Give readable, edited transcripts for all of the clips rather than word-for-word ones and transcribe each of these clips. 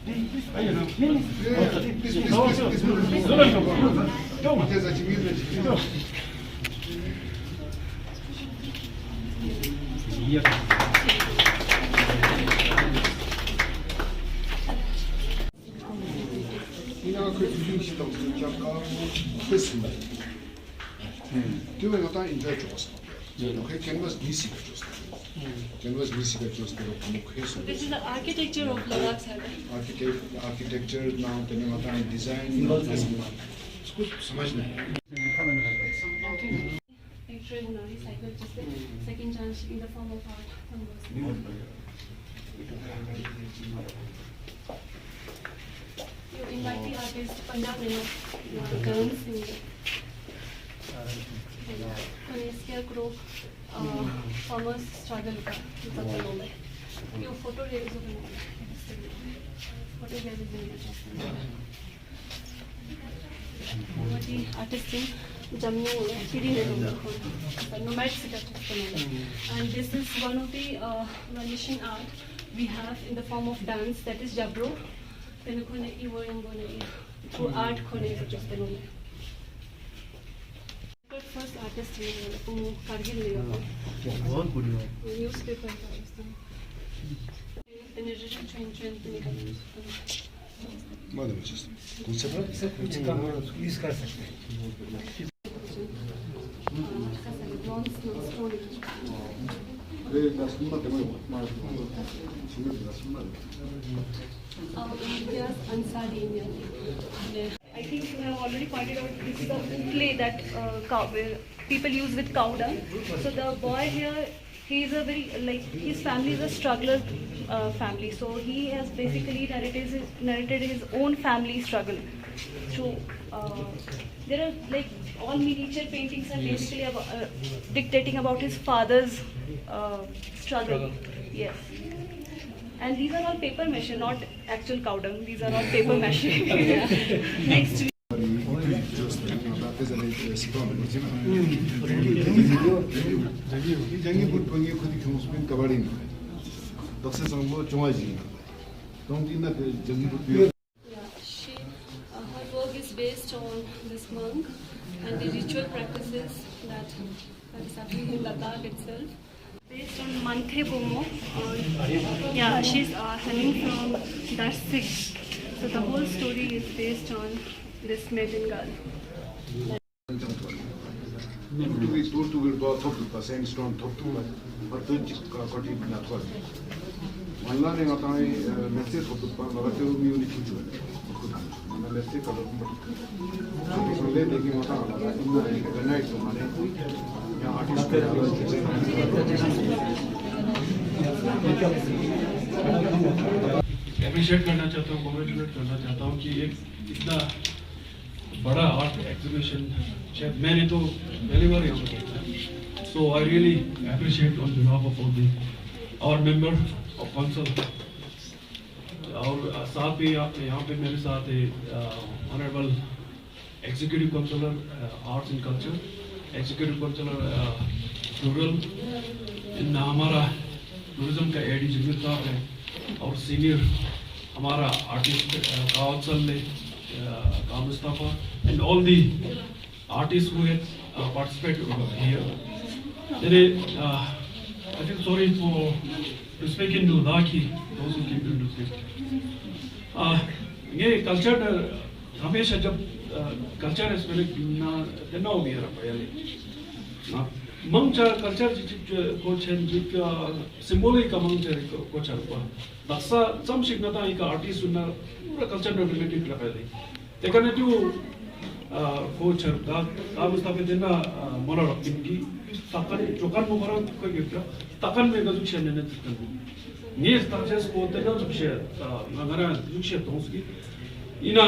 This is the architecture of Ladakh, sir. Architecture now, design. Second chance in the form of art. You invite the artist Punjab dance scarecrow farmers struggle ka you photo realism artist Jammu nomads and this is one of the vanishing art we have in the form of dance, that is Jabro. Through art first artist Kargil newspaper India's Ansari India. I think you have already pointed out this is a play that where people use with cow dung. So the boy here, he is a very his family is a struggler family. So he has basically narrated his own family struggle. So there are all miniature paintings are basically about, dictating about his father's struggle. Yes. And these are all paper mache, not actual cow dung. These are all paper mache. Next. Her work is based on this monk and the ritual practices that is happening in Ladakh itself. Based on Manthe Bomo, yeah, she's hailing from Darsik. So the whole story is based on this maiden girl. Appreciate करना चाहता हूँ, congratulate करना चाहता हूँ कि एक इतना बड़ा आर्ट एग्जीबिशन शायद मैंने तो पहली बार यहाँ पर देखा। So I really appreciate on behalf of all the our member of council और साथ भी यहाँ पे मेरे साथ है honourable executive councillor arts and culture, executive councillor rural, हमारा टूरिज्म का एडी जमीर साहब है और सीनियर हमारा आर्टिस्ट काउंसिल ने Mustafa and all the artist who have participated here. I feel sorry to speak in Ladakhi, those who came to speak. ये culture हमेशा जब कल्चर है इसमें ना हो गया पहले ना मंगचा कल्चर को चेंज सिंबॉलिक का मंगचा को चलता दक्षा समशिक ना था एक आर्टिस्ट सुनना पूरा कल्चर में रिलेटेड कर पहले तेकने जो को चलता आप उस तक देना मरा रखती की तकन चौकन मुखरा कोई क्या तकन में गजु चेंज नहीं करते ये स्ट्रक्चर्स को तेना जो शेयर नगरा जो शेयर तो उसकी इना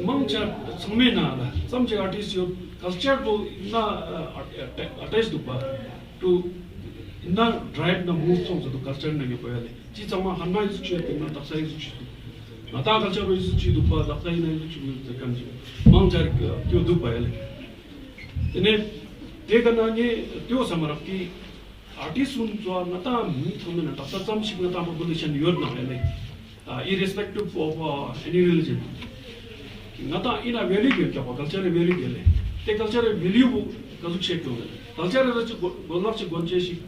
मंगचा समय ना था समझे आर्टिस्ट यो कल्चर को इना अटैच दुपा तो इना ड्राइव ना मूव तो जो कल्चर नहीं पहले चीज़ हम हन्ना इस चीज़ के ना तक इस चीज़ नाता कल्चर को इस चीज़ दुपा तक ही नहीं इस चीज़ तक कंजी मंगचा क्यों दुपा पहले इन्हें देखना ये क्यों समरफ की आर्टिस्ट उन जो नाता मूव तो ना तक समझ नाता पॉपुलेशन यूर ना पहले irrespective of any religion. Ngata ina value ke kya culture value ke le te culture value kazu check ho culture ra chu golap chu gonche shi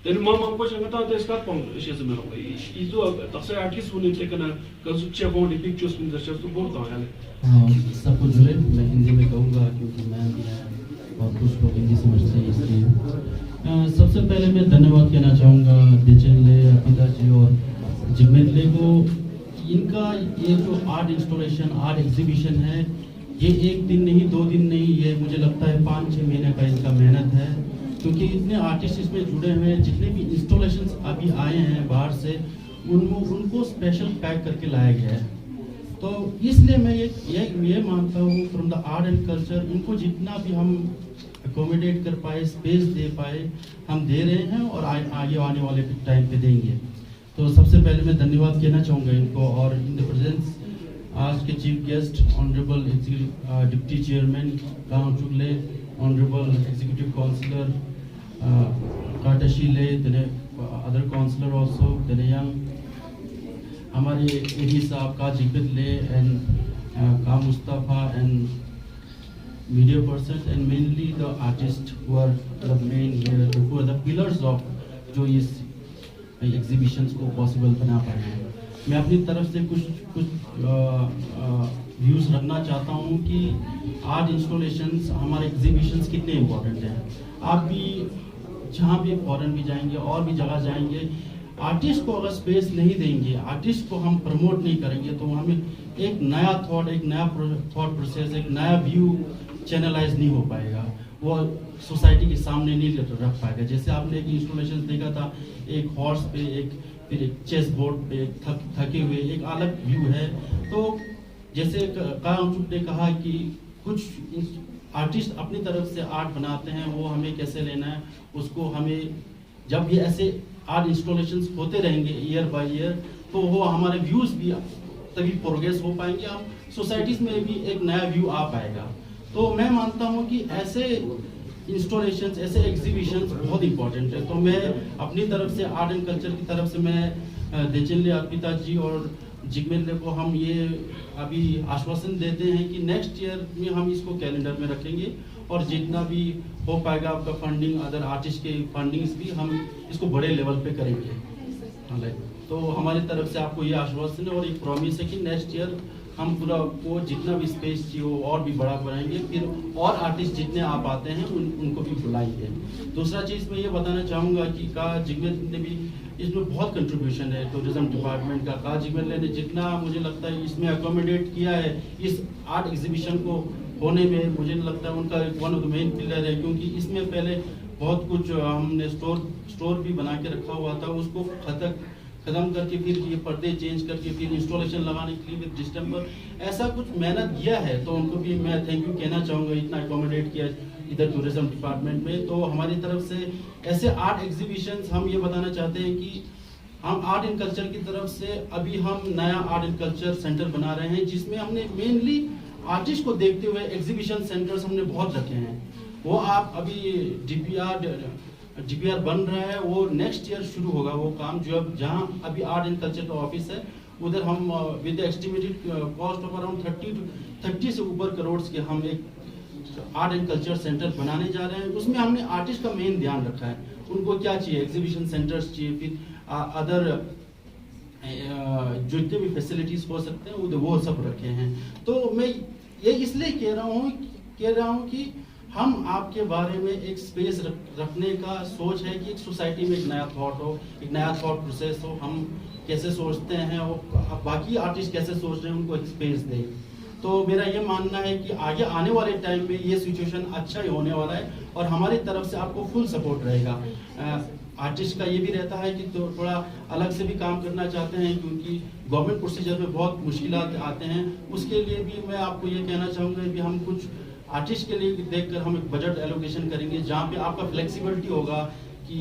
then mama ko ngata te skat pong she se mero izo taksa artist bune te kana kazu check on the pictures in the show to board ka yaale सबको जुड़े मैं हिंदी में कहूँगा क्योंकि मैं और कुछ लोग हिंदी समझते हैं इसलिए सबसे पहले मैं धन्यवाद कहना चाहूँगा देचेले अर्पिता जी और जिग्मेले को। इनका ये जो आर्ट इंस्टॉलेशन आर्ट एग्जीबिशन है ये एक दिन नहीं 2 दिन नहीं, ये मुझे लगता है 5-6 महीने का इनका मेहनत है, क्योंकि इतने आर्टिस्ट इसमें जुड़े हुए हैं। जितने भी इंस्टॉलेशंस अभी आए हैं बाहर से उनको स्पेशल पैक करके लाया गया है। तो इसलिए मैं ये मानता हूँ from the art and culture इनको जितना भी हम अकोमोडेट कर पाए, स्पेस दे पाए, हम दे रहे हैं और आगे आने वाले टाइम पे देंगे। तो सबसे पहले मैं धन्यवाद कहना चाहूँगा इनको। और इन द प्रेजेंस आज के chief guest honourable deputy chairman गांव चुगले, ऑनरेबल एग्जीक्यूटिव काउंसलर काटशीले, अदर काउंसलर ऑल्सो यंग, हमारे एडी साहब का जिगबितले एंड का Mustafa and media person and mainly the artist who are the men who are the pillars of जो इस एग्जीबिशंस को पॉसिबल बना पाए हैं। मैं अपनी तरफ से कुछ व्यूज़ रखना चाहता हूँ कि आर्ट इंस्टॉलेशंस हमारे एग्जीबिशंस कितने इम्पोर्टेंट हैं। आप भी जहाँ भी फॉरेन भी जाएंगे और भी जगह जाएंगे, आर्टिस्ट को अगर स्पेस नहीं देंगे, आर्टिस्ट को हम प्रमोट नहीं करेंगे तो हमें एक नया थॉट, एक नया थॉट प्रोसेस, एक नया व्यू चैनलाइज नहीं हो पाएगा, वो सोसाइटी के सामने नहीं रख पाएगा। जैसे आपने एक इंस्टॉलेशन देखा था, एक हॉर्स पे, फिर एक चेस बोर्ड पे थके हुए, एक अलग व्यू है। तो जैसे कामचुक ने कहा कि कुछ आर्टिस्ट अपनी तरफ से आर्ट बनाते हैं, वो हमें कैसे लेना है उसको हमें, जब ये ऐसे आर्ट इंस्टॉलेशंस होते रहेंगे ईयर बाय ईयर तो वो हमारे व्यूज़ भी तभी प्रोग्रेस हो पाएंगे, हम सोसाइटीज़ में भी एक नया व्यू आ पाएगा। तो मैं मानता हूँ कि ऐसे इंस्टॉलेशंस, ऐसे एग्जीबिशंस बहुत इंपॉर्टेंट है। तो मैं अपनी तरफ से आर्ट एंड कल्चर की तरफ से मैं देचेले अर्पिता जी और जिग्मेले को हम ये अभी आश्वासन देते हैं कि नेक्स्ट ईयर में हम इसको कैलेंडर में रखेंगे और जितना भी हो पाएगा आपका फंडिंग, अदर आर्टिस्ट के फंडिंग्स भी हम इसको बड़े लेवल पे करेंगे। तो हमारी तरफ से आपको ये आश्वासन है और एक प्रॉमिस है कि नेक्स्ट ईयर हम पूरा वो जितना भी स्पेस चाहिए वो और भी बड़ा बनाएंगे, फिर और आर्टिस्ट जितने आप आते हैं उनको भी बुलाएंगे। दूसरा चीज़ मैं ये बताना चाहूँगा कि जिग्मेल ने भी इसमें बहुत कंट्रीब्यूशन है टूरिज्म डिपार्टमेंट का। जिग्मेल ने जितना मुझे लगता है इसमें अकोमोडेट किया है इस आर्ट एग्जीबिशन को होने में, मुझे लगता है उनका one of the main pillar है, क्योंकि इसमें पहले बहुत कुछ हमने स्टोर भी बना के रखा हुआ था, उसको खत्म करके फिर ये पर्दे चेंज करके फिर इंस्टॉलेशन लगाने के लिए विद दिसंबर ऐसा कुछ मेहनत किया है। तो उनको भी मैं थैंक यू कहना चाहूँगा, इतना अकोमोडेट किया इधर टूरिज्म डिपार्टमेंट में। तो हमारी तरफ से ऐसे आर्ट एग्जीबिशंस हम ये बताना चाहते हैं कि हम आर्ट एंड कल्चर की तरफ से अभी हम नया आर्ट एंड कल्चर सेंटर बना रहे हैं, जिसमें हमने मेनली आर्टिस्ट को देखते हुए एग्जीबिशन सेंटर्स हमने बहुत रखे हैं। वो आप अभी डीपीआर बन रहा है, वो नेक्स्ट ईयर शुरू होगा वो काम, जो अब जहाँ अभी आर्ट एंड कल्चर का ऑफिस है उधर हम with estimated cost of around 30 से ऊपर करोड़ के हम एक आर्ट एंड कल्चर सेंटर बनाने जा रहे हैं। उसमें हमने आर्टिस्ट का मेन ध्यान रखा है, उनको क्या चाहिए, एग्जीबिशन सेंटर्स चाहिए, फिर अदर जितने भी फैसिलिटीज हो सकते हैं वो सब रखे हैं। तो मैं ये इसलिए कह रहा हूँ कि हम आपके बारे में एक स्पेस रखने का सोच है कि एक सोसाइटी में एक नया थॉट हो, एक नया थॉट प्रोसेस हो, हम कैसे सोचते हैं और बाकी आर्टिस्ट कैसे सोच रहे हैं उनको एक स्पेस दें। तो मेरा ये मानना है कि आगे आने वाले टाइम में ये सिचुएशन अच्छा ही होने वाला है और हमारी तरफ से आपको फुल सपोर्ट रहेगा। आर्टिस्ट का ये भी रहता है कि तो थोड़ा अलग से भी काम करना चाहते हैं, क्योंकि गवर्नमेंट प्रोसीजर में बहुत मुश्किलात आते हैं। उसके लिए भी मैं आपको ये कहना चाहूँगा कि हम कुछ आर्टिस्ट के लिए देखकर हम एक बजट एलोकेशन करेंगे जहाँ पे आपका फ्लेक्सिबिलिटी होगा कि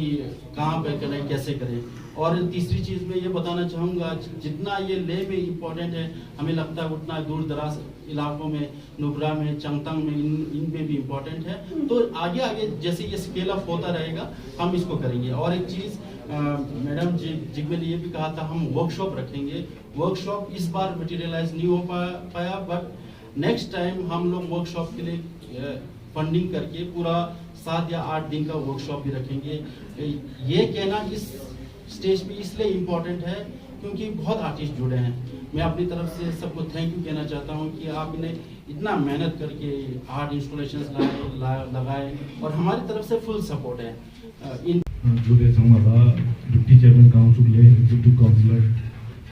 कहाँ पे करें, कैसे करें। और तीसरी चीज़ मैं ये बताना चाहूँगा, जितना ये ले में इम्पोर्टेंट है, हमें लगता है उतना दूर दराज इलाकों में, नुब्रा में, चंगतंग में, इन में भी इम्पोर्टेंट है। तो आगे आगे जैसे ये स्केल अप होता रहेगा हम इसको करेंगे। और एक चीज़ मैडम जिग्मेल ये भी कहा था, हम वर्कशॉप रखेंगे वर्कशॉप इस बार मटेरियलाइज नहीं हो पाया, बट नेक्स्ट टाइम हम लोग वर्कशॉप के लिए फंडिंग करके पूरा 7 या 8 दिन का वर्कशॉप भी रखेंगे। ये कहना इस स्टेज पे इसलिए इम्पोर्टेंट है क्योंकि बहुत आर्टिस्ट जुड़े हैं। मैं अपनी तरफ से सबको थैंक यू कहना चाहता हूँ कि आपने इतना मेहनत करके आर्ट इंस्टॉलेशन्स लगाए और हमारी तरफ से फुल सपोर्ट है। जुड़े समाला डिप्टी चेयरमैन काउंसिल ले एग्जीक्यूटिव काउंसिलर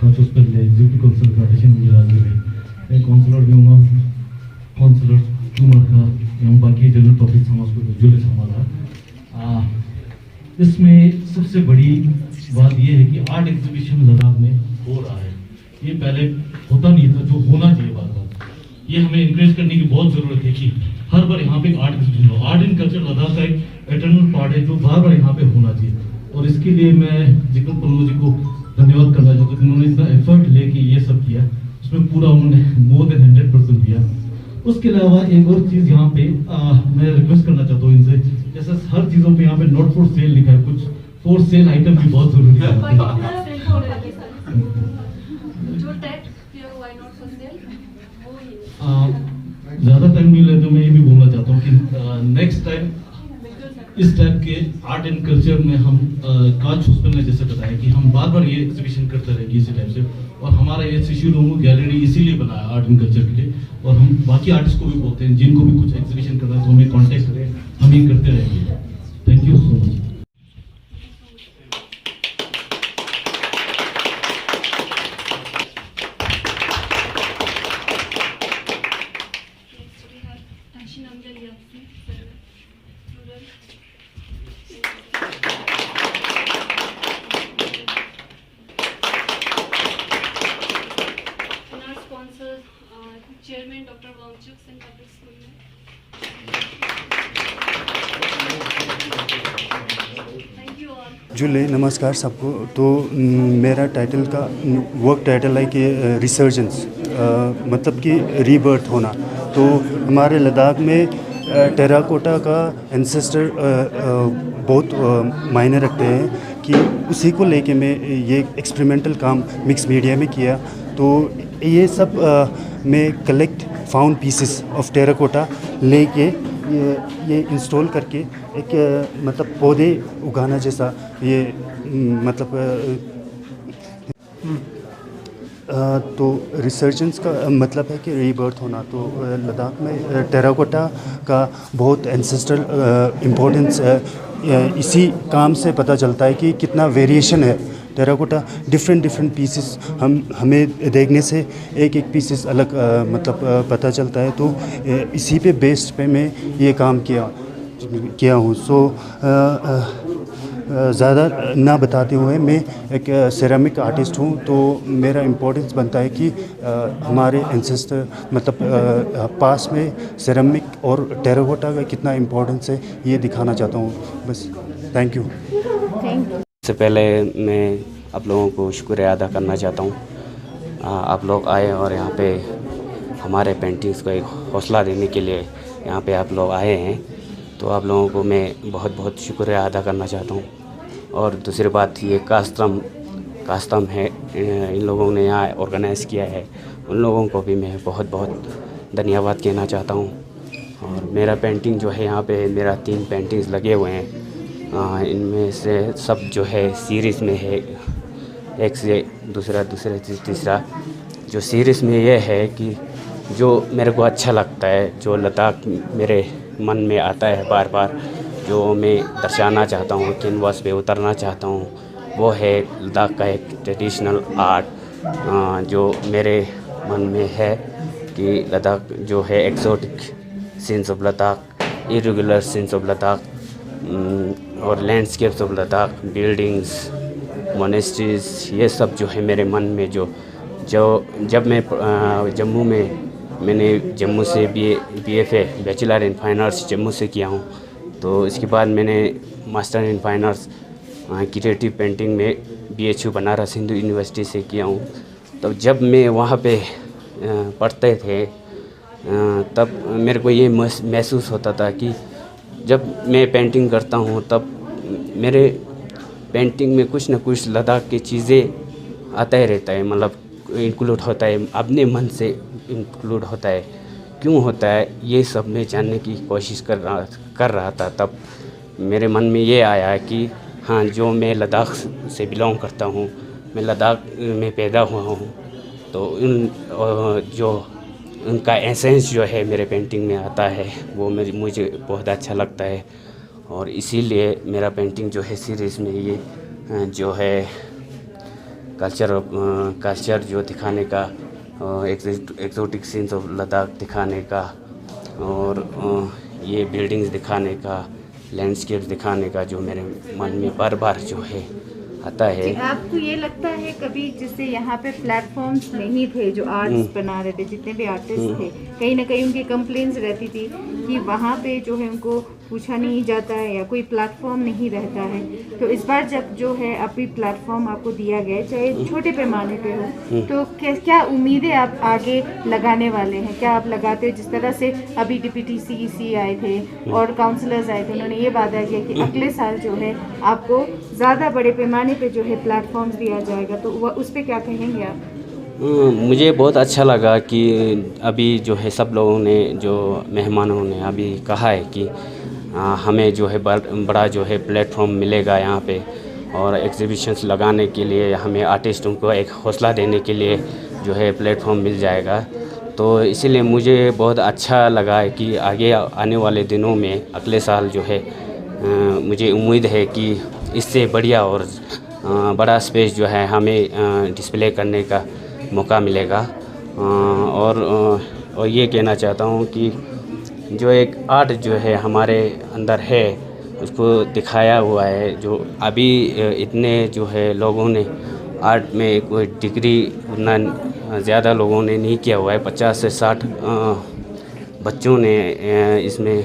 काउंसिल पर ले एग्जीक्यूटिव काउंसिलर का टेशन मिल रहा है काउंसिलर भी उमा काउंसिलर कुमार का एवं बाकी जनरल पब्लिक समाज को जुड़े समाला। इसमें सबसे बड़ी बात यह है कि आर्ट एग्जीबिशन लद्दाख में हो रहा है। ये पहले होता नहीं था, जो होना चाहिए बार-बार। ये हमें इंकरेज करने की बहुत ज़रूरत है कि हर बार यहाँ पे आर्ट एग्जीबिशन हो। आर्ट एंड कल्चर लद्दाख का एक एटर्नल पार्ट है जो बार-बार यहाँ पे होना चाहिए। और इसके लिए मैं जिक्र पल्लू जी को धन्यवाद करना चाहता हूँ कि उन्होंने इतना एफर्ट लेके ये सब किया। उसमें पूरा उन्होंने मोर देन 100% दिया। उसके अलावा एक और चीज़ यहाँ पे मैं रिक्वेस्ट करना चाहता हूँ इनसे, जैसे हर चीज़ों पे यहाँ पे नॉट फॉर सेल लिखा है, कुछ फॉर सेल आइटम भी बहुत जरूरी है। ज़्यादा टाइम नहीं लेते, मैं ये भी बोलना चाहता हूँ कि नेक्स्ट टाइम इस टाइप के आर्ट एंड कल्चर में हम काज हुस्न ने जैसे बताया कि हम बार बार ये एग्जीबिशन करते रहेंगे इसी टाइप से। और हमारा ये शिशु रोमू गैलरी इसीलिए बनाया आर्ट एंड कल्चर के लिए। और हम बाकी आर्टिस्ट को भी बोलते हैं जिनको भी कुछ एग्जीबिशन करना है तो हमें कॉन्टेक्ट करें, हम ये करते रहेंगे। Thank you so much. Chairman Dr. Wangchuk Sen Public School में। Thank you all. जुले नमस्कार सबको। तो मेरा टाइटल का वर्क टाइटल है कि रिसर्जेंस, मतलब कि रीबर्थ होना। तो हमारे लद्दाख में टेराकोटा का एंसेस्टर बहुत मायने रखते हैं कि उसी को लेके मैं ये एक्सपेरिमेंटल काम मिक्स मीडिया में किया। तो ये सब मैं collect found pieces of terracotta लेके ये इंस्टॉल करके एक मतलब पौधे उगाना जैसा ये मतलब तो रिसर्जेंस का मतलब है कि रीबर्थ होना। तो लद्दाख में टेराकोटा का बहुत एंसेस्ट्रल इम्पोर्टेंस है। इसी काम से पता चलता है कि कितना वेरिएशन है। टेराकोटा डिफरेंट पीसेस हमें देखने से एक पीसेस अलग मतलब पता चलता है। तो इसी पे बेस्ड पे मैं ये काम किया हूँ। सो ज़्यादा ना बताते हुए मैं एक सेरामिक आर्टिस्ट हूँ। तो मेरा इम्पोर्टेंस बनता है कि हमारे एंसेस्टर मतलब पास में सेरामिक और टेराकोटा का कितना इम्पोर्टेंस है ये दिखाना चाहता हूँ। बस थैंक यू। सबसे पहले मैं आप लोगों को शुक्रिया अदा करना चाहता हूँ। आप लोग आए और यहाँ पे हमारे पेंटिंग्स को एक हौसला देने के लिए यहाँ पे आप लोग आए हैं। तो आप लोगों को मैं बहुत शुक्रिया अदा करना चाहता हूँ। और दूसरी बात ये कास्तम है, इन लोगों ने यहाँ ऑर्गेनाइज़ किया है, उन लोगों को भी मैं बहुत धन्यवाद कहना चाहता हूँ। और मेरा पेंटिंग जो है यहाँ पे मेरा 3 पेंटिंग्स लगे हुए हैं। इनमें से सब जो है सीरीज़ में है, एक से दूसरा तीसरा। जो सीरीज़ में ये है कि जो मेरे को अच्छा लगता है, जो लद्दाख मेरे मन में आता है बार बार, जो मैं दर्शाना चाहता हूँ, कैनवास पे उतरना चाहता हूँ, वो है लद्दाख का एक ट्रेडिशनल आर्ट जो मेरे मन में है कि लद्दाख जो है exotic scenes of Ladakh, irregular scenes of Ladakh और landscapes of Ladakh, buildings, monasteries, ये सब जो है मेरे मन में जो जब मैं जम्मू में मैंने जम्मू से BFA bachelor in fine arts Jammu से किया हूँ। तो इसके बाद मैंने master in fine arts creative painting में BHU बनारस हिंदू यूनिवर्सिटी से किया हूँ। तब जब मैं वहाँ पे पढ़ते थे तब मेरे को ये महसूस होता था कि जब मैं पेंटिंग करता हूँ तब मेरे पेंटिंग में कुछ न कुछ लद्दाख की चीज़ें आता ही रहता है। मतलब इंक्लूड होता है, अपने मन से इंक्लूड होता है, क्यों होता है, ये सब मैं जानने की कोशिश कर रहा था। तब मेरे मन में ये आया कि हाँ, जो मैं लद्दाख से बिलोंग करता हूँ, मैं लद्दाख में पैदा हुआ हूँ, तो जो उनका एसेंस जो है मेरे पेंटिंग में आता है, वो मुझे बहुत अच्छा लगता है। और इसीलिए मेरा पेंटिंग जो है सीरीज़ में ये जो है कल्चर जो दिखाने का, एक्सोटिक सीन्स ऑफ लद्दाख दिखाने का, और ये बिल्डिंग्स दिखाने का, लैंडस्केप दिखाने का जो मेरे मन में बार बार जो है आता है। आपको ये लगता है कभी, जैसे यहाँ पे प्लेटफॉर्म्स नहीं थे जो आर्ट्स बना रहे थे, जितने भी आर्टिस्ट थे, कहीं ना कहीं उनकी कंप्लेंट्स रहती थी कि वहाँ पे जो है उनको पूछा नहीं जाता है या कोई प्लेटफॉर्म नहीं रहता है। तो इस बार जब जो है अभी प्लेटफॉर्म आपको दिया गया है, चाहे छोटे पैमाने पे हो, तो क्या उम्मीदें आप आगे लगाने वाले हैं? क्या आप लगाते हो, जिस तरह से अभी डिप्टी CEC आए थे और काउंसलर्स आए थे, उन्होंने ये वादा किया कि अगले साल जो है आपको ज़्यादा बड़े पैमाने पे जो है प्लेटफॉर्म्स दिया जाएगा, तो उस पर क्या कहेंगे आप? मुझे बहुत अच्छा लगा कि अभी जो है सब लोगों ने, जो मेहमानों ने अभी कहा है कि हमें जो है बड़ा जो है प्लेटफॉर्म मिलेगा यहाँ पे, और एग्जीबिशंस लगाने के लिए हमें आर्टिस्टों को एक हौसला देने के लिए जो है प्लेटफॉर्म मिल जाएगा। तो इसीलिए मुझे बहुत अच्छा लगा है कि आगे आने वाले दिनों में, अगले साल जो है मुझे उम्मीद है कि इससे बढ़िया और बड़ा स्पेस जो है हमें डिस्प्ले करने का मौका मिलेगा। और ये कहना चाहता हूँ कि जो एक आर्ट जो है हमारे अंदर है, उसको दिखाया हुआ है। जो अभी इतने जो है लोगों ने आर्ट में कोई डिग्री उतना ज़्यादा लोगों ने नहीं किया हुआ है, 50 से 60 बच्चों ने इसमें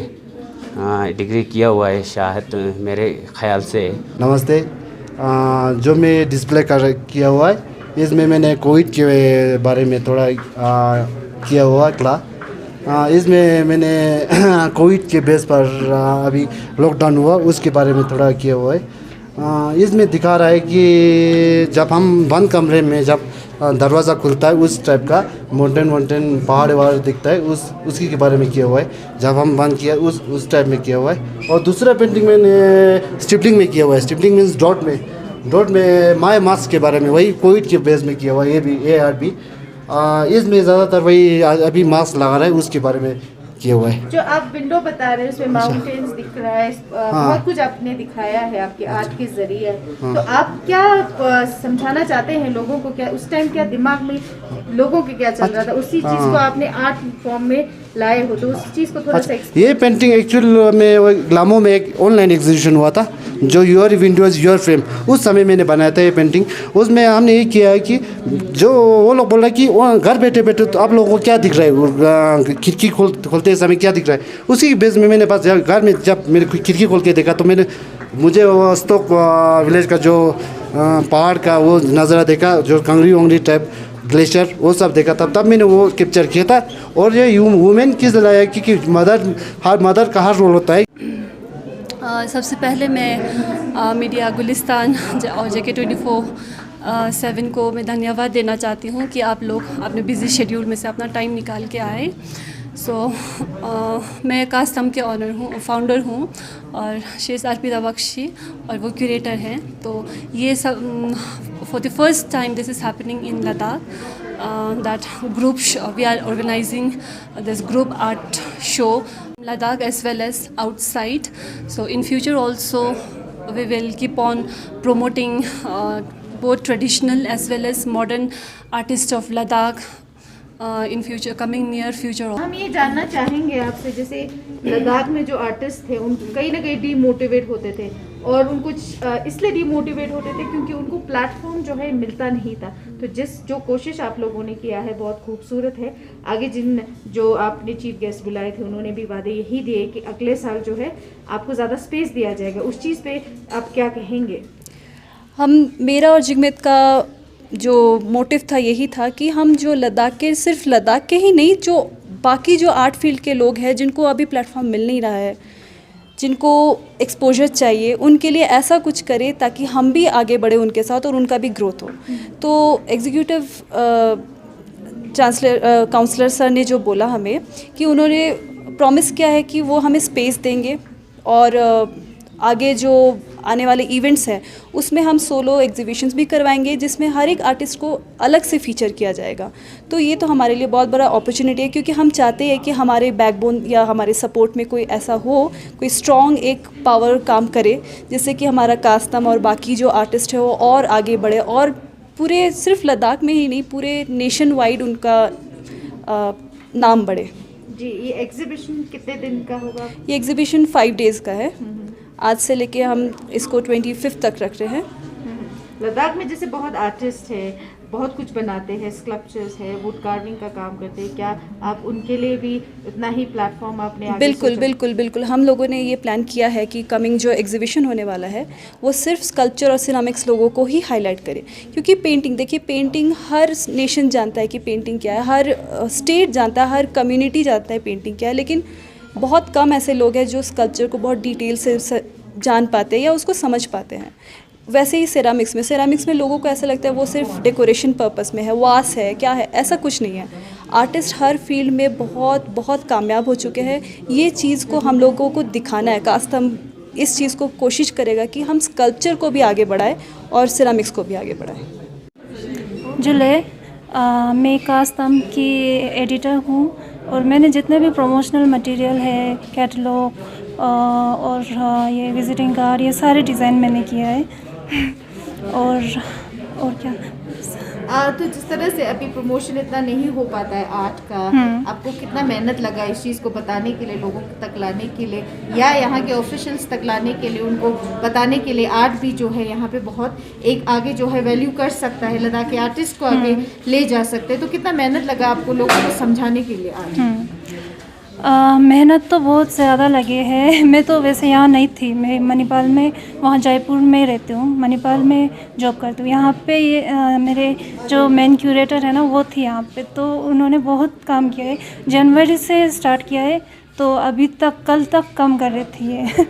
डिग्री किया हुआ है शायद, मेरे ख्याल से। नमस्ते। जो मैं डिस्प्ले किया हुआ है, इसमें मैंने कोविड के बारे में थोड़ा किया हुआ क्लास। इसमें मैंने कोविड के बेस पर अभी लॉकडाउन हुआ उसके बारे में थोड़ा किया हुआ है। इसमें दिखा रहा है कि जब हम बंद कमरे में जब दरवाज़ा खुलता है, उस टाइप का माउंटेन पहाड़ वहाड़ दिखता है, उसकी के बारे में किया हुआ है। जब हम बंद किया उस टाइप में किया हुआ है। और दूसरा पेंटिंग मैंने स्टिपलिंग में किया हुआ है। स्टिपलिंग मीन्स डॉट में माय मास्क के बारे में, वही कोविड के बेस में किया हुआ है। ये आर्ट भी इसमें ज़्यादातर वही अभी मास्क लगा रहा है, उसके बारे में किया हुआ है। जो आप विंडो बता रहे हैं उसमें माउंटेन्स दिख रहा है, बहुत कुछ आपने दिखाया है आपके आर्ट के जरिए। तो आप क्या समझाना चाहते हैं लोगों को? क्या उस टाइम क्या दिमाग में लोगों के क्या चल रहा था, उसी चीज़ को आपने आर्ट फॉर्म में लाए हो, तो उस चीज़ को थोड़ा सा ये पेंटिंग एक्चुअल में ग्लामो में एक ऑनलाइन एग्जीबिशन हुआ था, जो योर विंडोज योर फ्रेम, उस समय मैंने बनाया था ये पेंटिंग। उसमें हमने ये किया है कि जो वो लोग बोल रहे हैं कि घर बैठे बैठे तो आप लोगों को क्या दिख रहा है, खिड़की खोलते समय क्या दिख रहा है, उसी बेस में मैंने बस घर में जब मैंने खिड़की खोल के देखा तो मुझे वो स्टॉक विलेज का जो पहाड़ का वो नज़ारा देखा, जो कंगरी वंगरी टाइप ग्लेशियर वो सब देखा था, तब मैंने वो कैप्चर किया था। और ये वुमेन किस लाया कि मदर का हर रोल होता है। सबसे पहले मैं मीडिया गुलिस्तान और JK24/7 को मैं धन्यवाद देना चाहती हूँ कि आप लोग अपने बिज़ी शेड्यूल में से अपना टाइम निकाल के आए। मैं कास्तम के ऑनर हूँ, फाउंडर हूँ, और शेष अर्पिता बख्शी और वो क्यूरेटर हैं। तो ये सब for the first time this is happening in Ladakh, that group we are organising this group art show Ladakh as well as outside. So in future also we will keep on promoting both traditional as well as modern artists of Ladakh in future, coming near future. हम ये जानना चाहेंगे आपसे, जैसे लद्दाख में जो artist थे उन कहीं ना कहीं डीमोटिवेट होते थे, और उनको इसलिए डीमोटिवेट होते थे क्योंकि उनको प्लेटफॉर्म जो है मिलता नहीं था। तो जो कोशिश आप लोगों ने किया है बहुत खूबसूरत है। आगे जो आपने चीफ गेस्ट बुलाए थे उन्होंने भी वादे यही दिए कि अगले साल जो है आपको ज़्यादा स्पेस दिया जाएगा। उस चीज़ पे आप क्या कहेंगे? मेरा और जिगमित का जो मोटिव था यही था कि हम जो लद्दाख के, सिर्फ लद्दाख के ही नहीं, जो बाकी जो आर्ट फील्ड के लोग हैं जिनको अभी प्लेटफॉर्म मिल नहीं रहा है, जिनको एक्सपोजर चाहिए, उनके लिए ऐसा कुछ करे ताकि हम भी आगे बढ़े उनके साथ और उनका भी ग्रोथ हो। तो एग्जीक्यूटिव काउंसलर सर ने जो बोला हमें कि उन्होंने प्रॉमिस किया है कि वो हमें स्पेस देंगे और आगे जो आने वाले इवेंट्स हैं उसमें हम सोलो एग्जीबिशंस भी करवाएंगे जिसमें हर एक आर्टिस्ट को अलग से फीचर किया जाएगा। तो ये तो हमारे लिए बहुत बड़ा अपॉर्चुनिटी है, क्योंकि हम चाहते हैं कि हमारे बैकबोन या हमारे सपोर्ट में कोई ऐसा हो, कोई स्ट्रॉन्ग एक पावर काम करे जिससे कि हमारा कास्तम और बाकी जो आर्टिस्ट है वो और आगे बढ़े और पूरे सिर्फ लद्दाख में ही नहीं पूरे नेशन वाइड उनका नाम बढ़े। जी, ये एग्जीबिशन कितने दिन का होगा? ये एग्जीबिशन 5 डेज़ का है। आज से लेके हम इसको 25 तक रख रहे हैं। लद्दाख में जैसे बहुत आर्टिस्ट है, बहुत कुछ बनाते हैं, स्कल्पचर्स है, वुड कार्विंग का काम करते हैं, क्या आप उनके लिए भी उतना ही प्लेटफॉर्म आपने आगे बिल्कुल सोचा? बिल्कुल बिल्कुल हम लोगों ने ये प्लान किया है कि कमिंग जो एग्जीबिशन होने वाला है वो सिर्फ स्कल्पचर और सिरामिक्स लोगों को ही हाईलाइट करे, क्योंकि पेंटिंग, देखिए पेंटिंग हर नेशन जानता है कि पेंटिंग क्या है, हर स्टेट जानता है, हर कम्युनिटी जानता है पेंटिंग क्या है, लेकिन बहुत कम ऐसे लोग हैं जो स्कल्पचर को बहुत डिटेल से जान पाते हैं या उसको समझ पाते हैं। वैसे ही सिरामिक्स में लोगों को ऐसा लगता है वो सिर्फ डेकोरेशन पर्पस में है, वास है, क्या है, ऐसा कुछ नहीं है। आर्टिस्ट हर फील्ड में बहुत बहुत कामयाब हो चुके हैं। ये चीज़ को हम लोगों को दिखाना है। कास्तम इस चीज़ को कोशिश करेगा कि हम स्कल्पचर को भी आगे बढ़ाएं और सिरामिक्स को भी आगे बढ़ाएं। जुले मैं कास्तम की एडिटर हूँ और मैंने जितने भी प्रमोशनल मटेरियल है, कैटलॉग और ये विजिटिंग कार्ड, ये सारे डिज़ाइन मैंने किया है। और क्या तो जिस तरह से अभी प्रमोशन इतना नहीं हो पाता है आर्ट का, आपको कितना मेहनत लगा इस चीज़ को बताने के लिए, लोगों तक लाने के लिए, या यहाँ के ऑफिशियल्स तक लाने के लिए, उनको बताने के लिए आर्ट भी जो है यहाँ पे बहुत एक आगे जो है वैल्यू कर सकता है, लद्दाख के आर्टिस्ट को आगे ले जा सकते हैं। तो कितना मेहनत लगा आपको लोगों को समझाने के लिए आर्ट? मेहनत तो बहुत ज़्यादा लगी है। मैं तो वैसे यहाँ नहीं थी, मैं मणिपाल में, वहाँ जयपुर में रहती हूँ, मणिपाल में जॉब करती हूँ। यहाँ पे ये मेरे जो मेन क्यूरेटर है ना वो थी यहाँ पे, तो उन्होंने बहुत काम किया है। जनवरी से स्टार्ट किया है तो अभी तक कल तक काम कर रही थी ये।